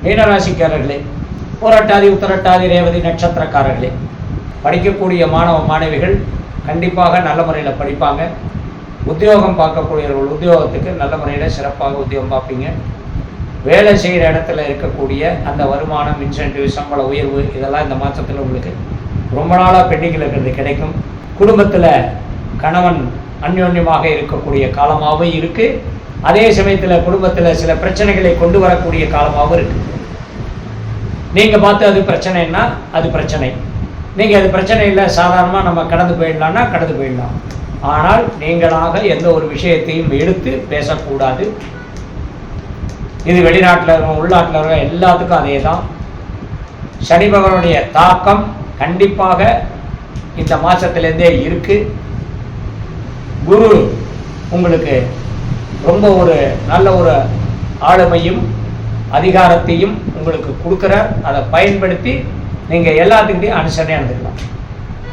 மீனராசிக்காரர்களே, புரட்டாதி உத்திரட்டாதி ரேவதி நட்சத்திரக்காரர்களே, படிக்கக்கூடிய மாணவ மாணவிகள் கண்டிப்பாக நல்ல முறையில் படிப்பாங்க. உத்தியோகம் பார்க்கக்கூடியவர்கள் உத்தியோகத்துக்கு நல்ல முறையில் சிறப்பாக உத்தியோகம் பார்ப்பீங்க. வேலை செய்கிற இடத்துல இருக்கக்கூடிய அந்த வருமானம், இன்சென்டிவ், சம்பள உயர்வு இதெல்லாம் இந்த மாதத்தில் உங்களுக்கு ரொம்ப நாளாக பெண்டிங்கில் இருக்கிறது கிடைக்கும். குடும்பத்தில் கணவன் அந்யோன்யமாக இருக்கக்கூடிய காலமாகவும் இருக்குது. அதே சமயத்தில் குடும்பத்தில் சில பிரச்சனைகளை கொண்டு வரக்கூடிய காலமாகவும் இருக்குது. நீங்கள் பார்த்து அது பிரச்சனைன்னா அது பிரச்சனை, நீங்கள் அது பிரச்சனை இல்லை சாதாரணமாக நம்ம கடந்து போயிடலான்னா கடந்து போயிடலாம். ஆனால் நீங்களாக எந்த ஒரு விஷயத்தையும் எடுத்து பேசக்கூடாது. இது வெளிநாட்டில் இருக்கவங்க உள்நாட்டில் இருக்க எல்லாத்துக்கும் அதே தான். சனி பகவானுடைய தாக்கம் கண்டிப்பாக இந்த மாதத்துலேருந்தே இருக்குது. குரு உங்களுக்கு ரொம்ப ஒரு நல்ல ஒரு ஆளுமையும் அதிகாரத்தையும் உங்களுக்கு கொடுக்குறார். அதை பயன்படுத்தி நீங்கள் எல்லாத்துக்கிட்டையும் அனுசரணையாக இருந்துக்கலாம்.